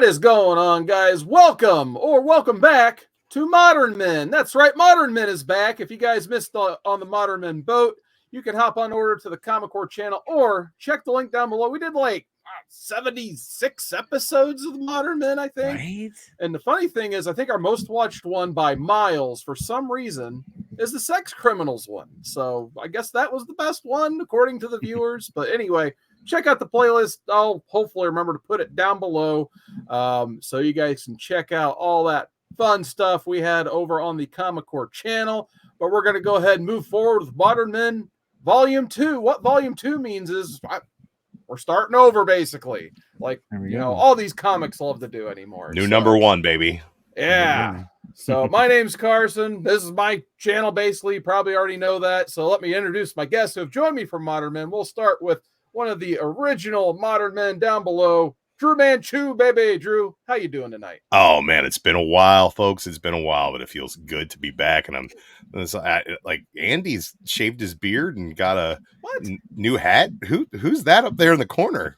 What is going on, guys? Welcome back to Modern Men. That's right, Modern Men is back. If you guys missed on the Modern Men boat, you can hop on over to the Comic Core channel or check the link down below. We did like 76 episodes of the Modern Men, I think. Right? And the funny thing is, I think our most watched one by miles, for some reason, is the Sex Criminals one. So I guess that was the best one, according to the viewers. But anyway, check out the playlist. I'll hopefully remember to put it down below so you guys can check out all that fun stuff we had over on the Comic Core channel. But we're going to go ahead and move forward with Modern Men Volume 2. What Volume 2 means is we're starting over, basically. Like, all these comics love to do anymore. New number one, baby. Yeah. So my name's Carson. This is my channel, basically. You probably already know that. So let me introduce my guests who have joined me from Modern Men. We'll start with one of the original Modern Men down below, DruManchu, baby. Drew, how you doing tonight? Oh man, it's been a while, folks. It's been a while, but it feels good to be back. And like Andy's shaved his beard and got a new hat. Who's that up there in the corner?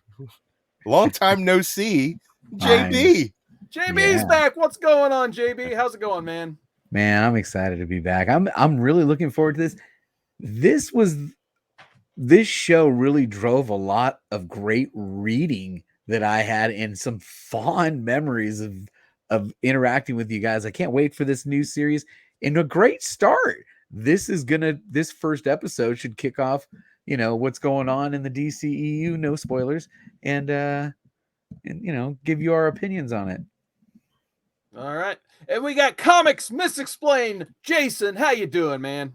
Long time no see, JB. JB's back. What's going on, JB? How's it going, man? Man, I'm excited to be back. I'm really looking forward to this. This show really drove a lot of great reading that I had and some fond memories of interacting with you guys. I can't wait for this new series and a great start. This first episode should kick off, what's going on in the DCEU, no spoilers, and give you our opinions on it. All right. And we got ComicsMisexplained. Jason, how you doing, man?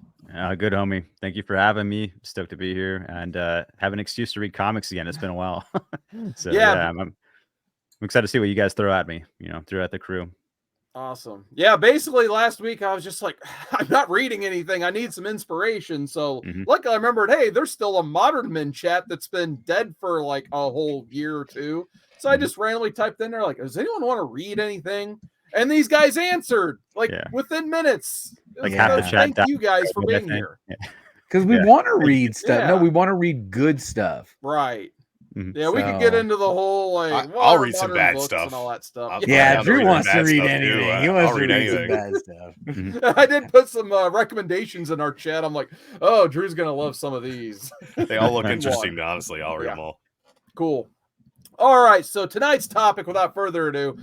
Good, homie. Thank you for having me. Stoked to be here and have an excuse to read comics again. It's been a while. So yeah, I'm excited to see what you guys throw at me, throw at the crew. Awesome. Yeah, basically last week I was just like, I'm not reading anything. I need some inspiration. So luckily I remembered, hey, there's still a Modern Men chat that's been dead for like a whole year or two. So I just randomly typed in there like, does anyone want to read anything? And these guys answered within minutes. Like half the chat. Thank you guys for being here. Because we want to read stuff. No, we want to read good stuff. Right. Yeah, we could get into the whole like. I'll read some bad stuff and all that stuff. Yeah, Drew wants to read anything. He wants to read anything. Some bad stuff. I did put some recommendations in our chat. I'm like, oh, Drew's gonna love some of these. They all look interesting. Honestly, I'll read them all. Cool. All right, so tonight's topic, without further ado,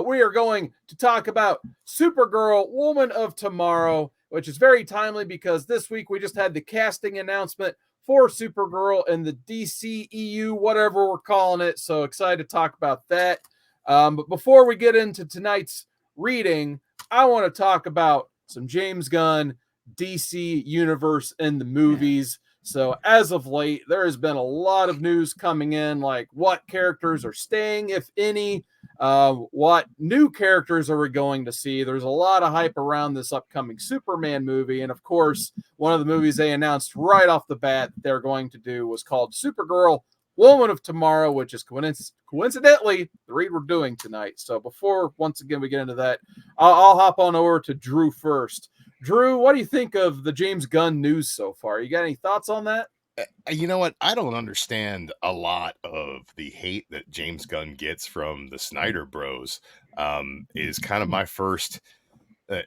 we are going to talk about Supergirl, Woman of Tomorrow, which is very timely because this week we just had the casting announcement for Supergirl in the DCEU, whatever we're calling it. So excited to talk about that. But before we get into tonight's reading, I want to talk about some James Gunn, DC Universe in the movies. So as of late, there has been a lot of news coming in, like what characters are staying, if any, what new characters are we going to see. There's a lot of hype around this upcoming Superman movie. And of course, one of the movies they announced right off the bat that they're going to do was called Supergirl, Woman of Tomorrow, which is coincidentally the read we're doing tonight. So before, once again, we get into that, I'll hop on over to Drew first. Drew, what do you think of the James Gunn news so far? You got any thoughts on that? You know what? I don't understand a lot of the hate that James Gunn gets from the Snyder Bros. Is kind of my first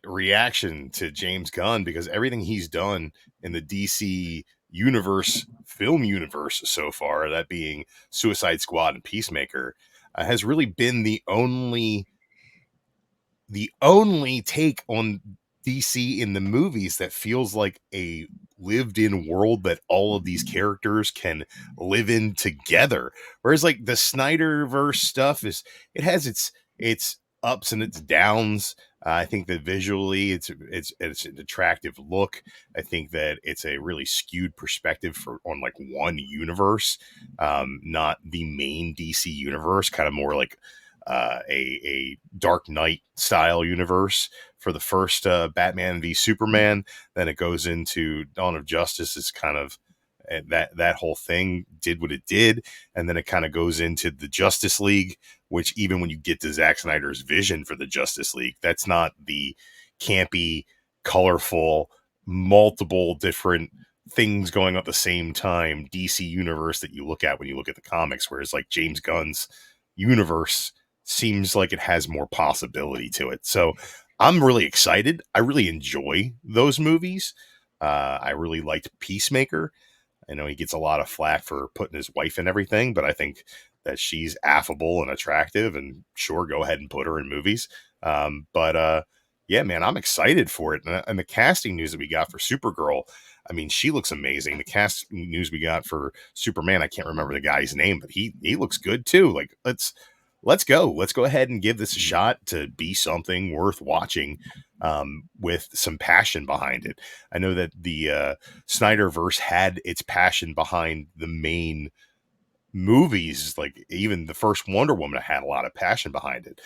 reaction to James Gunn, because everything he's done in the DC universe, film universe so far, that being Suicide Squad and Peacemaker, has really been the only take on DC in the movies that feels like a lived-in world that all of these characters can live in together. Whereas like the Snyderverse stuff it has its ups and its downs. I think that visually it's an attractive look. I think that it's a really skewed perspective on like one universe, not the main DC universe, kind of more like a Dark Knight style universe for the first Batman v Superman. Then it goes into Dawn of Justice. It's kind of that whole thing did what it did, and then it kind of goes into the Justice League, which even when you get to Zack Snyder's vision for the Justice League, that's not the campy, colorful, multiple different things going on at the same time DC universe that you look at when you look at the comics. Whereas like James Gunn's universe seems like it has more possibility to it. So I'm really excited. I really enjoy those movies. I really liked Peacemaker. I know he gets a lot of flack for putting his wife in everything, but I think that she's affable and attractive, and sure, go ahead and put her in movies. Yeah, man, I'm excited for it. And the casting news that we got for Supergirl, I mean, she looks amazing. The casting news we got for Superman, I can't remember the guy's name, but he looks good too. Like, let's go. Let's go ahead and give this a shot to be something worth watching, with some passion behind it. I know that the Snyderverse had its passion behind the main movies. Like even the first Wonder Woman had a lot of passion behind it.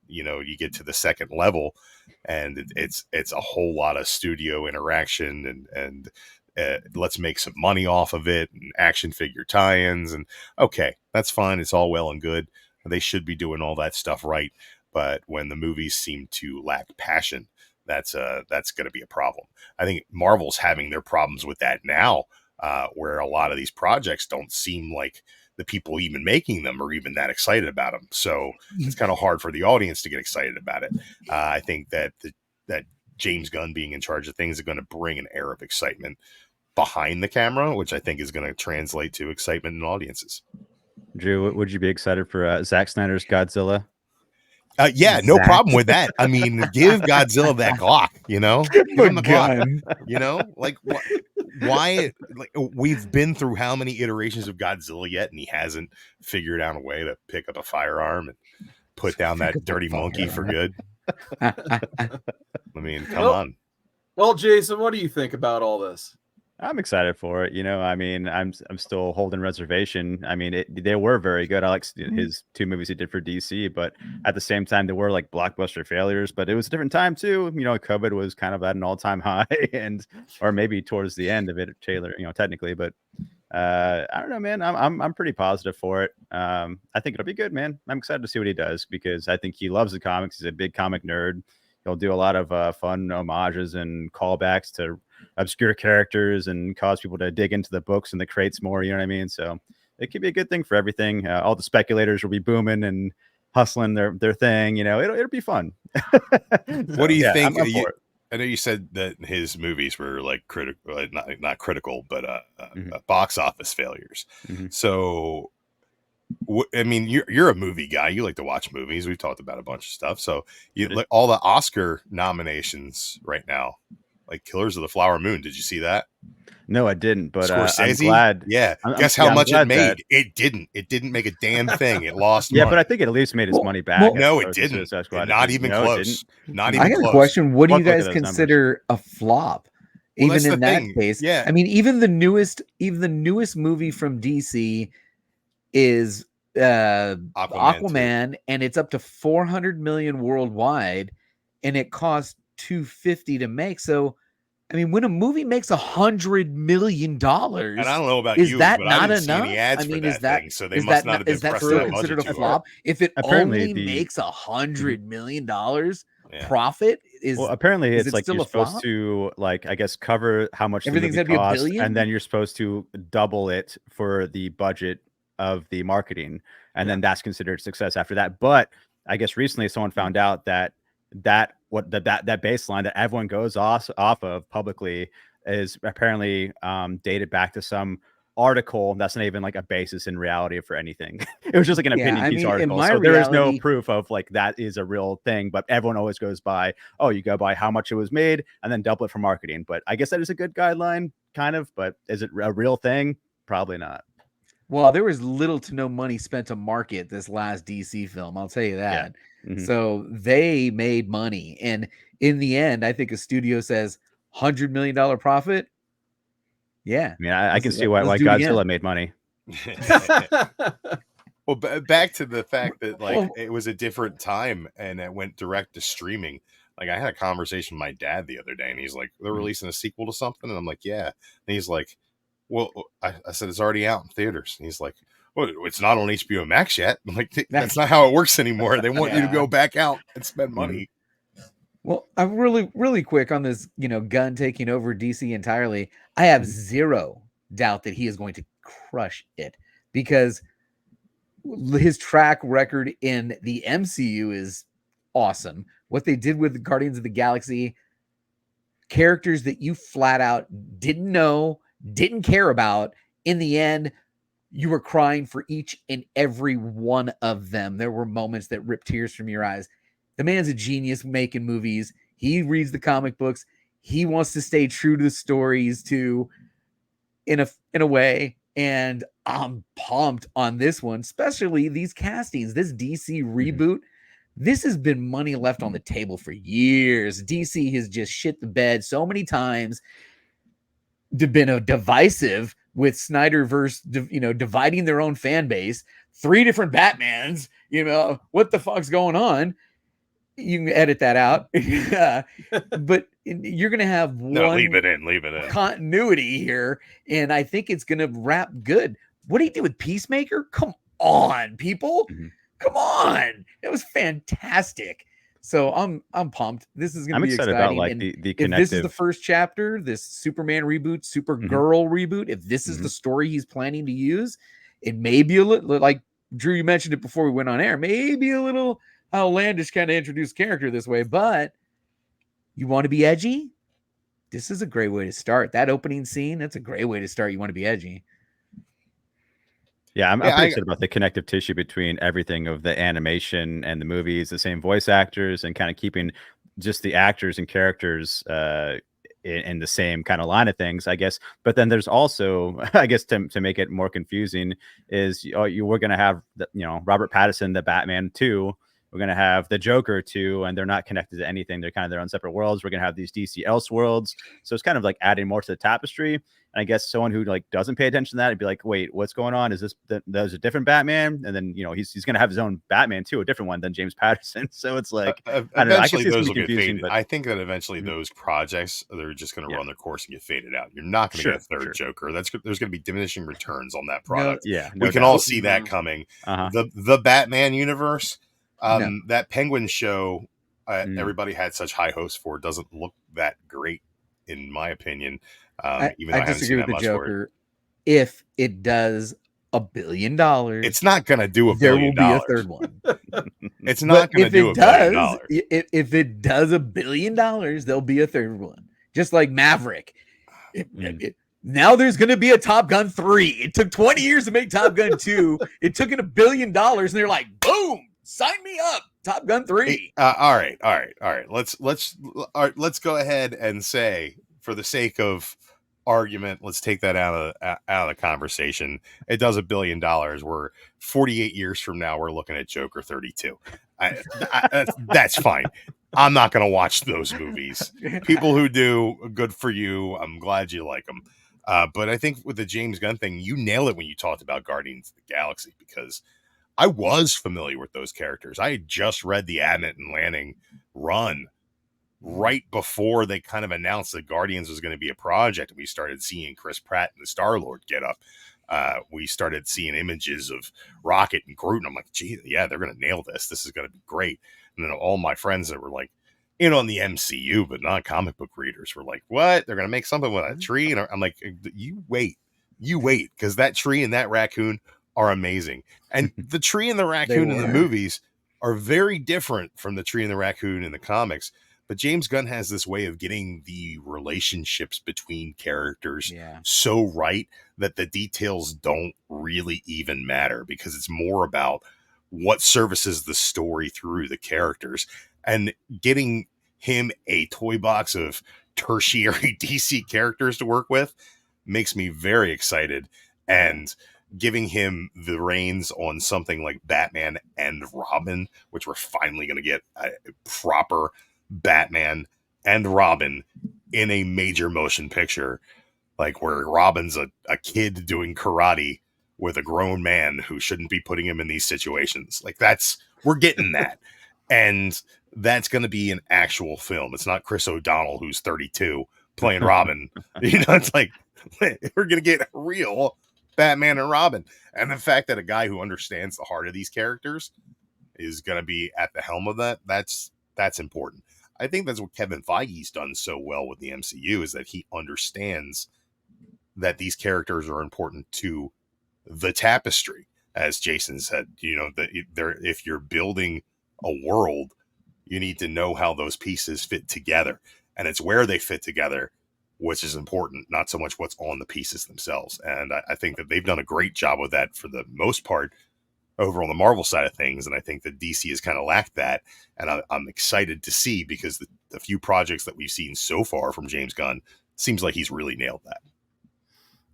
You get to the second level and it's a whole lot of studio interaction and let's make some money off of it, and action figure tie-ins, and okay, that's fine. It's all well and good. They should be doing all that stuff right. But when the movies seem to lack passion, that's going to be a problem. I think Marvel's having their problems with that now, where a lot of these projects don't seem like the people even making them are even that excited about them. So it's kind of hard for the audience to get excited about it. I think that that James Gunn being in charge of things is going to bring an air of excitement behind the camera, which I think is going to translate to excitement in audiences. Drew, would you be excited for Zack Snyder's Godzilla? Yeah, no problem with that. I mean, give Godzilla that Glock, Give him the Glock. Like why? Like we've been through how many iterations of Godzilla yet, and he hasn't figured out a way to pick up a firearm and put down that dirty monkey for good. I mean, come on. Well, Jason, what do you think about all this? I'm excited for it. I mean, I'm still holding reservation. I mean, they were very good. I like his 2 movies he did for DC, but at the same time, they were like blockbuster failures. But it was a different time too. COVID was kind of at an all-time high, or maybe towards the end of it, Taylor, technically. But I don't know, man. I'm pretty positive for it. I think it'll be good, man. I'm excited to see what he does because I think he loves the comics. He's a big comic nerd. He'll do a lot of fun homages and callbacks to obscure characters and cause people to dig into the books and the crates more. You know what I mean? So it could be a good thing for everything. All the speculators will be booming and hustling their thing. It'll be fun. What do you think? I know you said that his movies were like critical, not critical, but box office failures. Mm-hmm. So, I mean, you're a movie guy. You like to watch movies. We've talked about a bunch of stuff. So you like all the Oscar nominations right now, like Killers of the Flower Moon. Did you see that? No, I didn't. But Scorsese, I'm glad. Yeah. Guess how much it made? It didn't. It didn't make a damn thing. It lost. Yeah, money. But I think it at least made its money back. No, it didn't. Not even close. Not even close. I got close. a question. What do you guys consider a flop? Well, even in that case, yeah. I mean, even the newest movie from DC is Aquaman, and it's up to 400 million worldwide, and it cost $250 to make. So, I mean, when a movie makes $100 million, and I don't know about is you, that but not I didn't enough? see any ads I mean, for is that thing, so they must not have been pressing that considered a budget flop? If it apparently only makes $100 million profit, apparently it's like still you're supposed to, like, I guess, cover how much everything's the movie gonna costs, be $1 billion, and then you're supposed to double it for the budget of the marketing, and then that's considered success after that. But I guess recently someone found out that baseline that everyone goes off of publicly is apparently dated back to some article that's not even like a basis in reality for anything. It was just like an opinion piece article. So there is no proof of like that is a real thing, but everyone always goes by, you go by how much it was made and then double it for marketing. But I guess that is a good guideline, kind of, but is it a real thing? Probably not. Well, there was little to no money spent to market this last DC film. I'll tell you that. Yeah. Mm-hmm. So they made money. And in the end, I think a studio says $100 million profit. Yeah. I mean, I can see why Godzilla made money. Well, back to the fact that it was a different time and it went direct to streaming. Like I had a conversation with my dad the other day and he's like, they're releasing a sequel to something. And I'm like, yeah. And he's like, well, I said, it's already out in theaters. And he's like, well, it's not on HBO Max yet. I'm like, that's not how it works anymore. They want you to go back out and spend money. Well, I'm really quick on this, Gunn taking over DC entirely. I have zero doubt that he is going to crush it because his track record in the MCU is awesome. What they did with the Guardians of the Galaxy, characters that you flat out didn't know, didn't care about, in the end, you were crying for each and every one of them. There were moments that ripped tears from your eyes. The man's a genius making movies. He reads the comic books. He wants to stay true to the stories too, in a way. And I'm pumped on this one, especially these castings, this DC reboot. This has been money left on the table for years. DC has just shit the bed so many times. Been a divisive with Snyderverse, dividing their own fan base. 3 different Batmans. What the fuck's going on? You can edit that out. But you're going to have one leave it in continuity here, and I think it's going to wrap good. What do you do with Peacemaker? Come on, people. Come on. It was fantastic. So I'm pumped. This is going to be exciting. About like the connective. If this is the first chapter, this Superman reboot, Supergirl reboot, if this is the story he's planning to use, it may be a little, like Drew, you mentioned it before we went on air, maybe a little outlandish kind of introduced character this way, but you want to be edgy? This is a great way to start. That opening scene, that's a great way to start. You want to be edgy. Yeah, I'm pretty excited about the connective tissue between everything of the animation and the movies, the same voice actors, and kind of keeping just the actors and characters in the same kind of line of things, I guess. But then there's also, I guess, to make it more confusing, is we're going to have Robert Pattinson, the Batman 2. We're going to have the Joker 2, and they're not connected to anything. They're kind of their own separate worlds. We're going to have these DC Elseworlds. So it's kind of like adding more to the tapestry. And I guess someone who like doesn't pay attention to that would be like, wait, what's going on? Is this there's a different Batman? And then he's going to have his own Batman too, a different one than James Patterson. So it's like eventually those will get faded. But I think that eventually those projects, they're just going to run their course and get faded out. You're not going to get a third Joker. There's going to be diminishing returns on that product. We can all see that coming. The Batman universe. That Penguin show, everybody had such high hopes for, doesn't look that great, in my opinion. Even though I disagree with the Joker. If it does $1 billion, it's not going to do $1 billion. There will be a third one. It's not going to do $1 billion. If it does $1 billion, there'll be a third one. Just like Maverick. Now there's going to be a Top Gun 3. It took 20 years to make Top Gun 2. It took it $1 billion, and they're like, boom. Sign me up, Top Gun 3. All right. Let's go ahead and say, for the sake of argument, let's take that out of the conversation. It does $1 billion. We're 48 years from now, we're looking at Joker 32. That's fine. I'm not going to watch those movies. People who do, good for you. I'm glad you like them. But I think with the James Gunn thing, you nail it when you talked about Guardians of the Galaxy, because I was familiar with those characters. I had just read the Abnett and Lanning run right before they kind of announced that Guardians was going to be a project. And we started seeing Chris Pratt and the Star-Lord get up. We started seeing images of Rocket and Groot. And I'm like, gee, yeah, they're going to nail this. This is going to be great. And then all my friends that were like in on the MCU, but not comic book readers, were like, what? They're going to make something with a tree? And I'm like, you wait, because that tree and that raccoon are amazing. And the tree and the raccoon in the movies are very different from the tree and the raccoon in the comics. But James Gunn has this way of getting the relationships between characters so right that the details don't really even matter, because it's more about what services the story through the characters. And getting him a toy box of tertiary DC characters to work with makes me very excited. And giving him the reins on something like Batman and Robin, which we're finally going to get a proper Batman and Robin in a major motion picture, like where Robin's a kid doing karate with a grown man who shouldn't be putting him in these situations. Like we're getting that. And that's going to be an actual film. It's not Chris O'Donnell, who's 32, playing Robin. It's like, we're going to get real Batman and Robin. And the fact that a guy who understands the heart of these characters is going to be at the helm of that's important. I think that's what Kevin Feige's done so well with the MCU, is that he understands that these characters are important to the tapestry. as Jason said, if you're building a world, you need to know how those pieces fit together, and it's where they fit together which is important, not so much what's on the pieces themselves. And I think that they've done a great job with that for the most part over on the Marvel side of things. And I think that DC has kind of lacked that. And I'm excited to see, because the few projects that we've seen so far from James Gunn seems like he's really nailed that.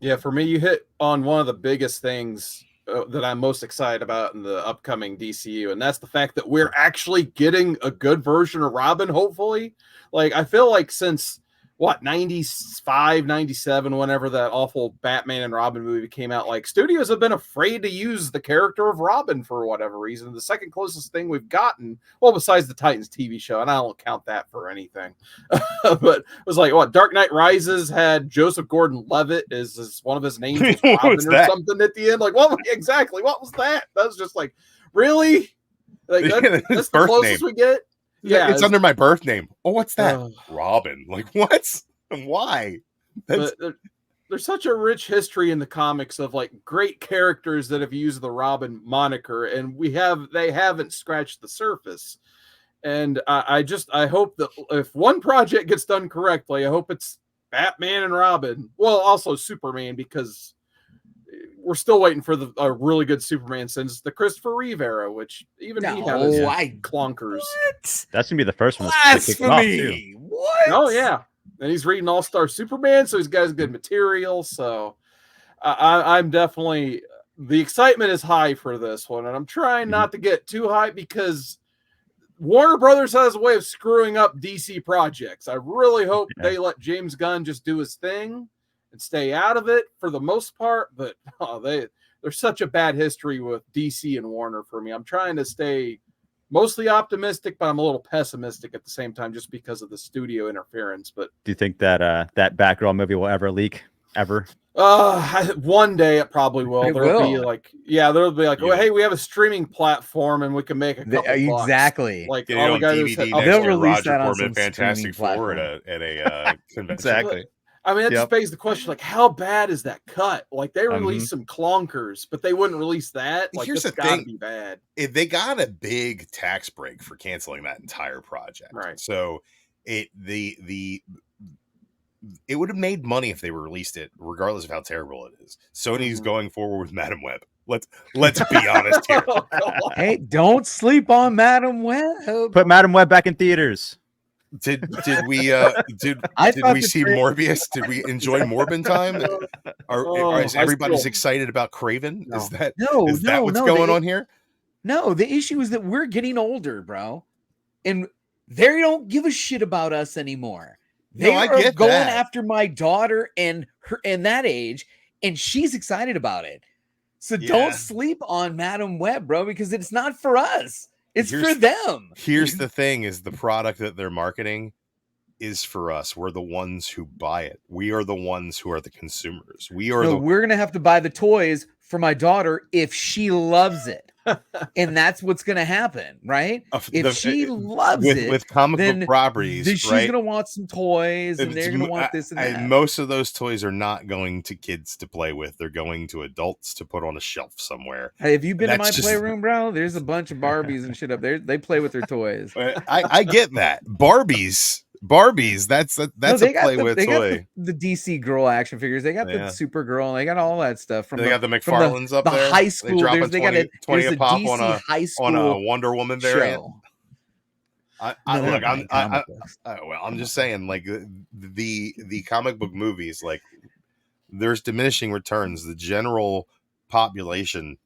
Yeah, for me, you hit on one of the biggest things that I'm most excited about in the upcoming DCU, and that's the fact that we're actually getting a good version of Robin, hopefully. Like, I feel like since 95, 97, whenever that awful Batman and Robin movie came out, like, studios have been afraid to use the character of Robin for whatever reason. The second closest thing we've gotten, well, besides the Titans TV show, and I don't count that for anything, but it was like, Dark Knight Rises had Joseph Gordon-Levitt as one of his names was Robin or something at the end. Like, what exactly? What was that? That was just like, really? Like, that's the closest we get. Yeah, it's under my birth name. Oh, what's that? Robin. Like, what? Why? But there's such a rich history in the comics of like great characters that have used the Robin moniker, and they haven't scratched the surface. And I hope that if one project gets done correctly, I hope it's Batman and Robin. Well, also Superman, because we're still waiting for a really good Superman since the Christopher Reeve era, which even he had his clunkers. What? That's gonna be the first one. Blasphemy! What? Oh yeah, and he's reading All-Star Superman, so he's got good material. So I'm definitely, the excitement is high for this one, and I'm trying not to get too high because Warner Brothers has a way of screwing up DC projects. I really hope they let James Gunn just do his thing and stay out of it for the most part, but there's such a bad history with DC and Warner for me. I'm trying to stay mostly optimistic, but I'm a little pessimistic at the same time just because of the studio interference. But do you think that that Batgirl movie will ever leak? Ever? One day it probably will. There'll be like, oh, hey, we have a streaming platform and we can make a couple exactly bucks. Like, all we got is they'll release that on some Fantastic Four at a convention. Exactly. I mean, that just begs the question, like, how bad is that cut? Like, they released some clonkers, but they wouldn't release that. Like, here's the gotta thing: be bad. They got a big tax break for canceling that entire project, right? So it would have made money if they released it, regardless of how terrible it is. Sony's going forward with Madam Web. Let's be honest here. Hey, don't sleep on Madam Web. Put Madam Web back in theaters. Did we see Morbius? Did we enjoy Morbin time? Is everybody's excited about Craven? No. Is that no, what's going on here? No, the issue is that we're getting older, bro, and they don't give a shit about us anymore. They are going after my daughter and her and that age, and she's excited about it. So don't sleep on Madam Web, bro, because it's not for us. It's for them. Here's the thing: is the product that they're marketing is for us. We're the ones who buy it. We are the ones who are the consumers. We're gonna have to buy the toys for my daughter if she loves it. And that's what's going to happen, right? If she loves it with comic book properties, then she's going to want some toys, and they're going to want this and that. Most of those toys are not going to kids to play with; they're going to adults to put on a shelf somewhere. Hey, have you been to my playroom, bro? There's a bunch of Barbies and shit up there. They play with their toys. I get that. Barbies. That's a play with toy. The DC girl action figures. They got the Supergirl. They got all that stuff. They got the McFarlanes up there. The high school. They got 20 a pop on a Wonder Woman variant. Well, I'm just saying, like the comic book movies, like there's diminishing returns. The general population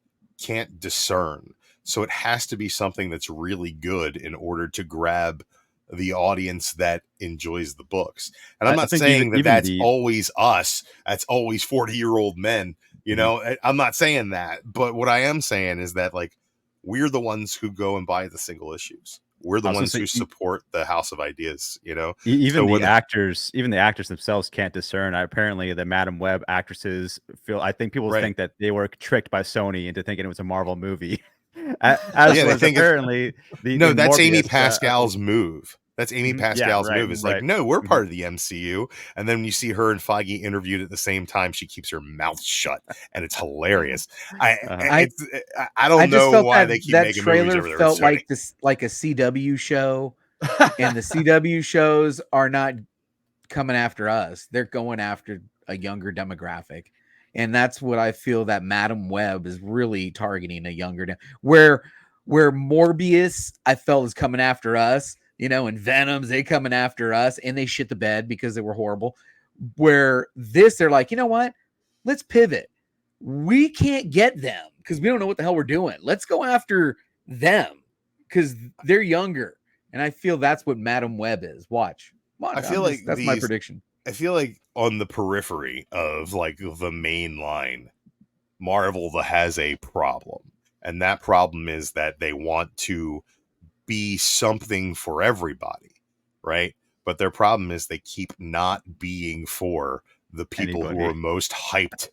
can't discern, so it has to be something that's really good in order to grab the audience that enjoys the books. And I'm not saying that's always us. That's always 40-year-old men. You know, I'm not saying that. But what I am saying is that, like, we're the ones who go and buy the single issues. We're the ones who support the House of Ideas, you know. Even the actors themselves can't discern. Apparently, the Madam Web actresses I think people think that they were tricked by Sony into thinking it was a Marvel movie. That's Amy Pascal's move. That's Amy Mhm. Pascal's Yeah, right, move. It's like, right. no, we're Mhm. part of the MCU. And then when you see her and Feige interviewed at the same time, she keeps her mouth shut, and it's hilarious. Uh-huh. I I don't just know felt why that they keep that making movies trailer over there with felt Sony. like this, like a CW show, and the CW shows are not coming after us. They're going after a younger demographic. And that's what I feel that Madam Web is really targeting, a younger where Morbius I felt is coming after us, you know, and Venom's they coming after us and they shit the bed because they were horrible. Where this they're like, you know what? Let's pivot. We can't get them because we don't know what the hell we're doing. Let's go after them because they're younger. And I feel that's what Madam Web is. Watch. I feel like That's my prediction. I feel like on the periphery of like the main line, Marvel has a problem. And that problem is that they want to be something for everybody, right? But their problem is they keep not being for the people who Anybody. are most hyped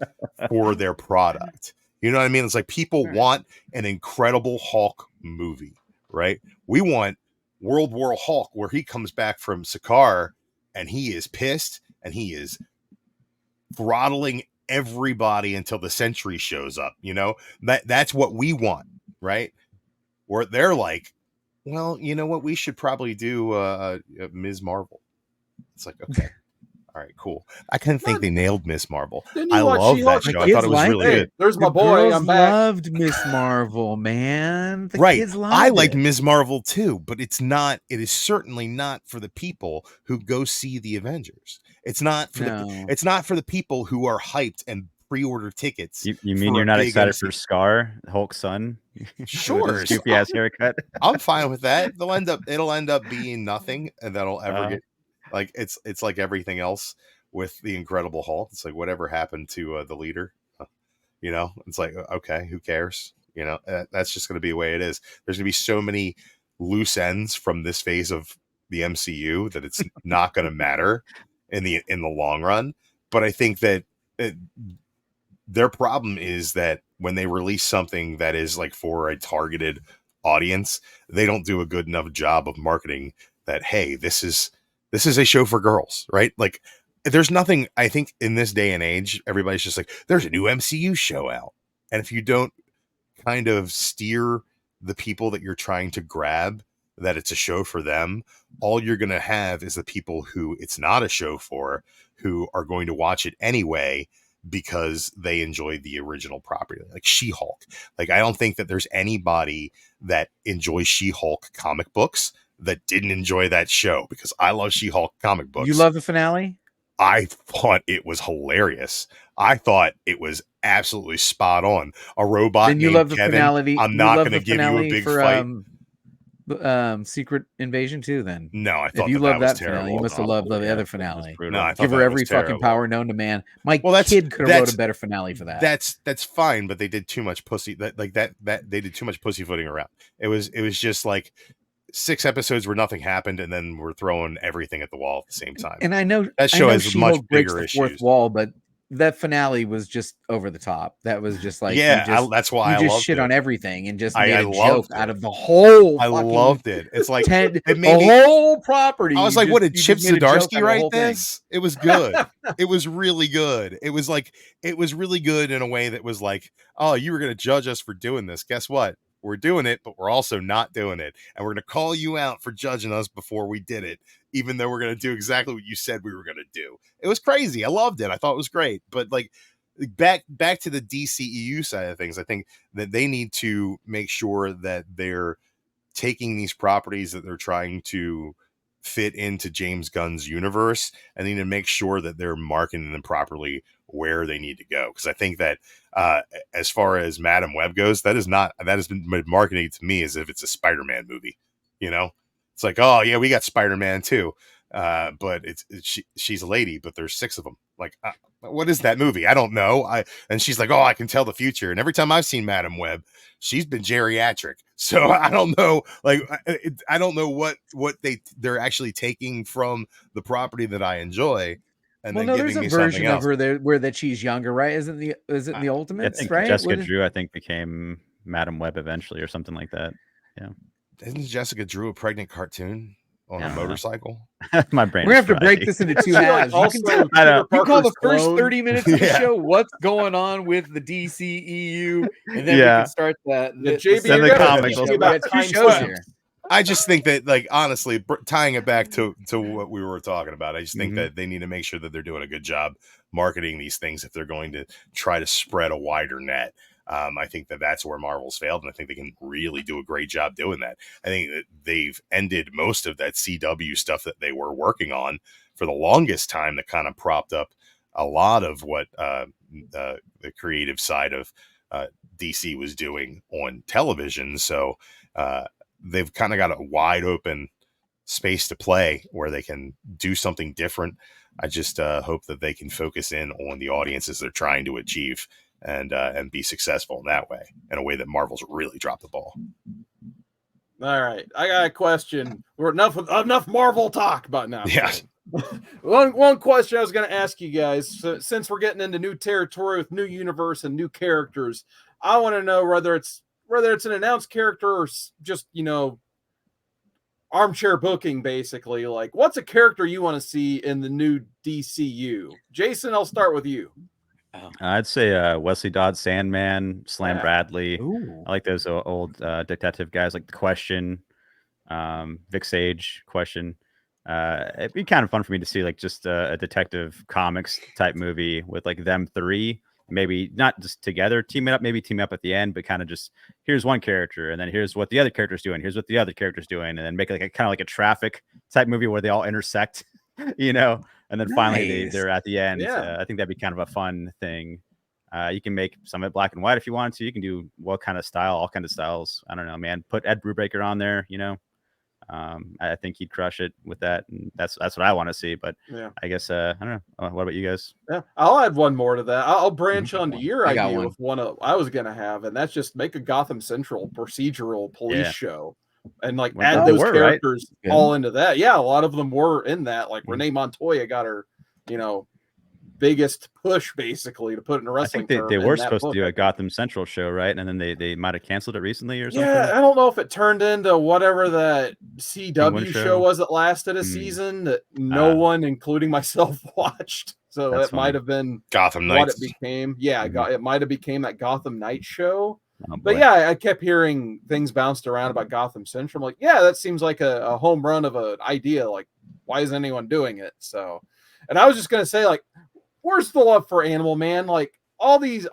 for their product. You know what I mean? It's like people want an Incredible Hulk movie, right? We want World War Hulk where he comes back from Sakaar and he is pissed and he is throttling everybody until the Sentry shows up. You know, that's what we want, right? Where they're like, well, you know what? We should probably do Ms. Marvel. It's like, okay. All right, cool. I kind of think they nailed Miss Marvel. Didn't you I watch love She-Hulk? that show. My I thought kids it was liked really Hey, good. there's my The boy. girls I'm back. loved Miss Marvel, man. The Right. kids loved I like it. Ms. Marvel too, but it is certainly not for the people who go see the Avengers. It's not for the people who are hyped and pre-order tickets. You mean for you're a not big excited MC. for Scar, Hulk's son? Sure. With his goofy ass haircut. I'm fine with that. It'll end up being nothing, and that'll ever get like it's like everything else with the Incredible Hulk. It's like whatever happened to the leader. You know, it's like okay, who cares? You know, that's just going to be the way it is. There's going to be so many loose ends from this phase of the MCU that it's not going to matter in the long run. But I think that their problem is that when they release something that is like for a targeted audience, they don't do a good enough job of marketing that, hey, this is a show for girls, right? Like there's nothing, I think in this day and age, everybody's just like, there's a new MCU show out. And if you don't kind of steer the people that you're trying to grab that it's a show for them, all you're going to have is the people who it's not a show for, who are going to watch it anyway because they enjoyed the original property, like She-Hulk. Like, I don't think that there's anybody that enjoys She-Hulk comic books that didn't enjoy that show, because I love She-Hulk comic books. You love the finale? I thought it was hilarious. I thought it was absolutely spot on. A robot Then you named love the Kevin. finale. I'm You not love going to the give you a finale big for fight. Secret Invasion too. Then No, I thought if you that love was that terrible. finale, you must have loved the other finale. No, I thought Give her that every was fucking terrible. power known to man. My Well, kid could have wrote a better finale for that. That's fine, but they did too much pussy. That they did too much pussyfooting around. It was just like 6 episodes where nothing happened, and then we're throwing everything at the wall at the same time. And I know that show has She-Hulk much breaks bigger the fourth issues. wall, but that finale was just over the top. That was just like, that's why you I just loved shit it. on everything and just I made a loved joke it. out of the whole. I loved it. It's like it made the whole property. I was like, what did Chip Zdarsky write thing? this? It was good. It was really good. It was really good in a way that was like, oh, you were going to judge us for doing this. Guess what? We're doing it, but we're also not doing it. And we're going to call you out for judging us before we did it, even though we're going to do exactly what you said we were going to do. It was crazy. I loved it. I thought it was great. But like back to the DCEU side of things, I think that they need to make sure that they're taking these properties that they're trying to fit into James Gunn's universe, and they need to make sure that they're marketing them properly where they need to go. Because I think that as far as Madam Web goes, that has been marketed to me as if it's a Spider-Man movie. You know, it's like, oh yeah, we got Spider-Man too, but she's a lady, but there's 6 of them. Like, what is that movie? I don't know. And she's like, oh, I can tell the future. And every time I've seen Madam Web, she's been geriatric. So I don't know. Like, I don't know what they're actually taking from the property that I enjoy. And then there's a version of her there where that she's younger, right? Is it the Ultimates? I think right? Jessica Drew, I think, became Madam Web eventually, or something like that. Yeah. Isn't Jessica Drew a pregnant cartoon? on a motorcycle. My brain. We're is gonna have to break fried. this into two I feel like halves. You also can I know. Peter you call the Parker's first clone. 30 minutes of the Yeah. show what's going on with the DCEU, and then we Yeah. can start the JB, Then you're the gonna comics. teach me We about got two time shows stamps. here. I just think that, like, honestly, tying it back to what we were talking about, I just think Mhm. that they need to make sure that they're doing a good job marketing these things if they're going to try to spread a wider net. I think that that's where Marvel's failed, and I think they can really do a great job doing that. I think that they've ended most of that CW stuff that they were working on for the longest time that kind of propped up a lot of what the creative side of DC was doing on television. So they've kind of got a wide open space to play where they can do something different. I just hope that they can focus in on the audiences they're trying to achieve and be successful in that way, in a way that Marvel's really dropped the ball. All right, I got a question. We're enough Marvel talk about now. Yeah. One question I was going to ask you guys, since we're getting into new territory with new universe and new characters, I want to know whether it's an announced character or just, armchair booking, basically. Like, what's a character you want to see in the new DCU? Jason, I'll start with you. I'd say Wesley Dodds, Sandman, Slam Yeah. Bradley. Ooh. I like those old detective guys, like The Question, Vic Sage, Question. It'd be kind of fun for me to see like just a detective comics type movie with like them three, maybe not just together, team up at the end, but kind of just here's one character and then here's what the other character's doing, here's what the other character's doing, and then make like a kind of like a Traffic type movie where they all intersect, and then finally Nice. they're at the end. Yeah. I think that'd be kind of a fun thing. You can make some of it black and white if you want to. You can do what kind of style, all kinds of styles. I don't know, man. Put Ed Brubaker on there, I think he'd crush it with that, and that's what I want to see. But Yeah. I guess I don't know. What about you guys? Yeah, I'll add one more to that. I'll branch onto your I got idea one. with one I was gonna have, and that's just make a Gotham Central procedural police Yeah. show, and like Well, add they those were, right? characters Yeah. all into that. Yeah, a lot of them were in that. Like Mhm. Renee Montoya got her, biggest push basically to put in a I wrestling. think they term were in that supposed to book, do I a think. Gotham Central show, right? And then they might have canceled it recently or something. Yeah, I don't know if it turned into whatever that CW Penguin show show? was that lasted a Hmm. season that no one, including myself, watched. So That's it might have been Gotham what Knights. it became. Yeah, Mhm. it might have became that Gotham Night show. Oh, But boy. yeah, I kept hearing things bounced around about Gotham Central. I'm like, yeah, that seems like a home run of an idea. Like, why isn't anyone doing it? So, and I was just gonna say, like, where's the love for Animal Man? Like all these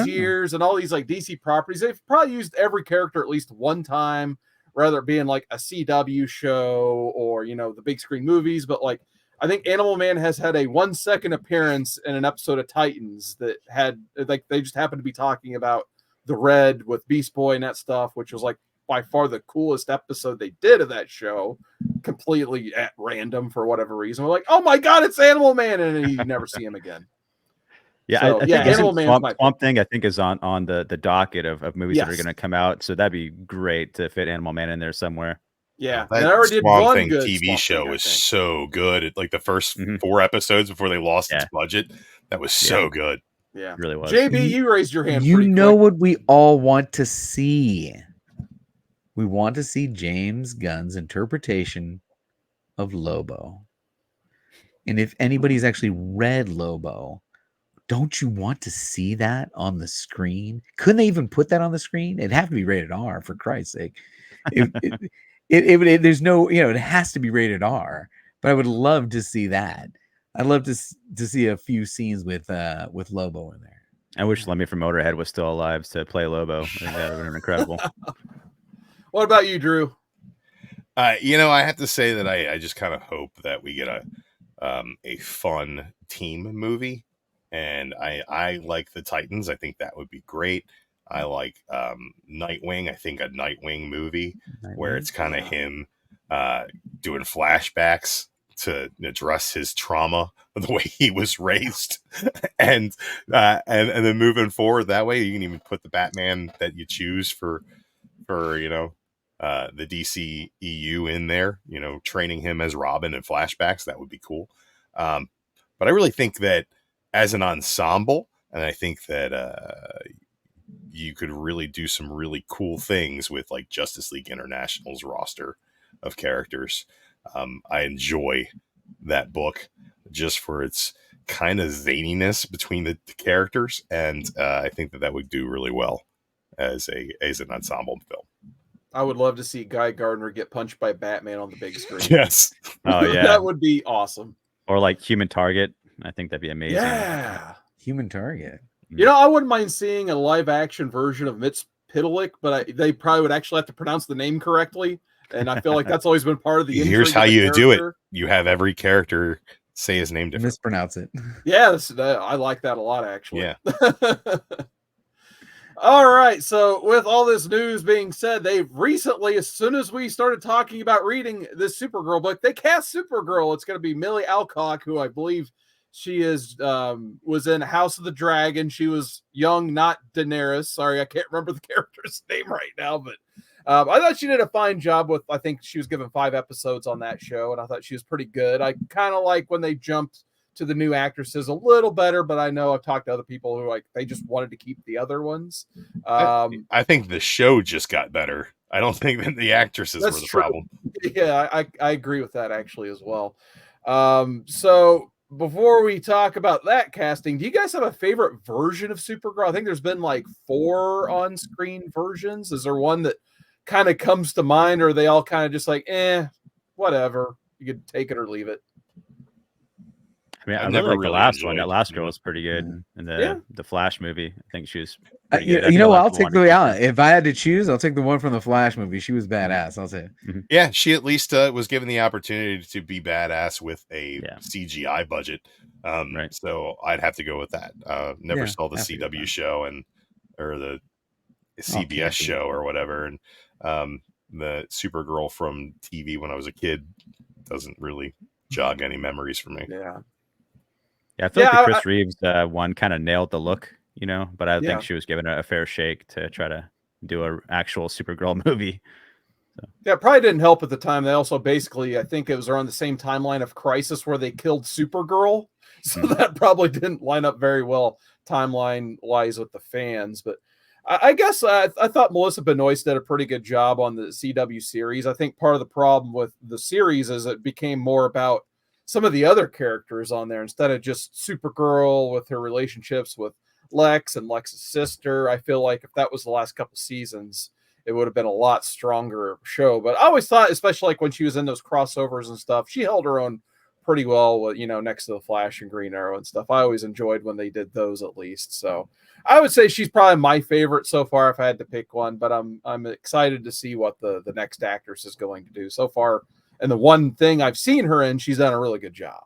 years and all these like DC properties, they've probably used every character at least one time, whether it being like a CW show or the big screen movies. But like, I think Animal Man has had a 1-second appearance in an episode of Titans that had like they just happened to be talking about the Red with Beast Boy and that stuff, which was like by far the coolest episode they did of that show, completely at random for whatever reason. We're like, oh my god, it's Animal Man, and then you never see him again. Yeah, So, I yeah, think Animal Man's my Swamp Thing. I think is on the docket of movies that are Yes. going to come out. So that'd be great to fit Animal Man in there somewhere. Yeah, That they already did Swamp one Thing good TV Swamp show Thing, I was think. so good. It, like the first Mhm. 4 episodes before they lost its Yeah. budget, that was so good. Yeah, It really was. JB, you raised your hand. You pretty know quick. what we all want to see? We want to see James Gunn's interpretation of Lobo. And if anybody's actually read Lobo, don't you want to see that on the screen? Couldn't they even put that on the screen? It'd have to be rated R, for Christ's sake. There's no, it has to be rated R. But I would love to see that. I'd love to see a few scenes with Lobo in there. I wish Lemmy from Motorhead was still alive to play Lobo. I think that would have been incredible. What about you, Drew? I have to say that I just kind of hope that we get a fun team movie, and I like the Titans. I think that would be great. I like Nightwing. I think a Nightwing movie where it's kind of him doing flashbacks to address his trauma, the way he was raised, and then moving forward that way. You can even put the Batman that you choose for the DCEU in there, training him as Robin in flashbacks. That would be cool. But I really think that as an ensemble, and I think that you could really do some really cool things with like Justice League International's roster of characters. I enjoy that book just for its kind of zaniness between the characters, and I think that would do really well as an ensemble film. I would love to see Guy Gardner get punched by Batman on the big screen. Yes. Oh yeah, that would be awesome. Or like Human Target. I think that'd be amazing. Yeah, Human Target. You know, I wouldn't mind seeing a live action version of TeePublic, but they probably would actually have to pronounce the name correctly. And I feel like that's always been part of the. Here's how you do it: you have every character say his name different. Mispronounce it. Yeah, I like that a lot, actually. Yeah. All right. So with all this news being said, they've recently, as soon as we started talking about reading this Supergirl book, they cast Supergirl. It's going to be Millie Alcock, who I believe she is was in House of the Dragon. She was young, not Daenerys. Sorry, I can't remember the character's name right now, but I thought she did a fine job with, I think she was given 5 episodes on that show, and I thought she was pretty good. I kind of like when they jumped to the new actresses a little better, but I know I've talked to other people who like they just wanted to keep the other ones. I think the show just got better. I don't think that the actresses were the problem. Yeah, I agree with that actually as well. So before we talk about that casting, do you guys have a favorite version of Supergirl? I think there's been like 4 on-screen versions. Is there one that kind of comes to mind, or are they all kind of just like, whatever, you could take it or leave it? I mean, I never like the last one. That last girl was pretty good in the Flash movie. I think she was pretty good. You know, I'll take the out. If I had to choose, I'll take the one from the Flash movie. She was badass. I'll say. Yeah, she at least was given the opportunity to be badass with a CGI budget. Right. So I'd have to go with that. Never saw the CW show or the CBS show or whatever, and the Supergirl from TV when I was a kid doesn't really jog any memories for me. Yeah. Yeah, I feel like the Chris Reeves one kind of nailed the look, you know, but I think she was given a fair shake to try to do an actual Supergirl movie. So. Yeah, it probably didn't help at the time. They also basically, I think it was around the same timeline of Crisis where they killed Supergirl. So that probably didn't line up very well timeline-wise with the fans. But I guess I thought Melissa Benoist did a pretty good job on the CW series. I think part of the problem with the series is it became more about some of the other characters on there instead of just Supergirl with her relationships with Lex and Lex's sister. I feel like if that was the last couple seasons, it would have been a lot stronger show. But I always thought, especially like when she was in those crossovers and stuff, she held her own pretty well with, you know, next to the Flash and Green Arrow and stuff. I always enjoyed when they did those at least. So I would say she's probably my favorite so far if I had to pick one, but I'm excited to see what the next actress is going to do so far. And the one thing I've seen her in, she's done a really good job.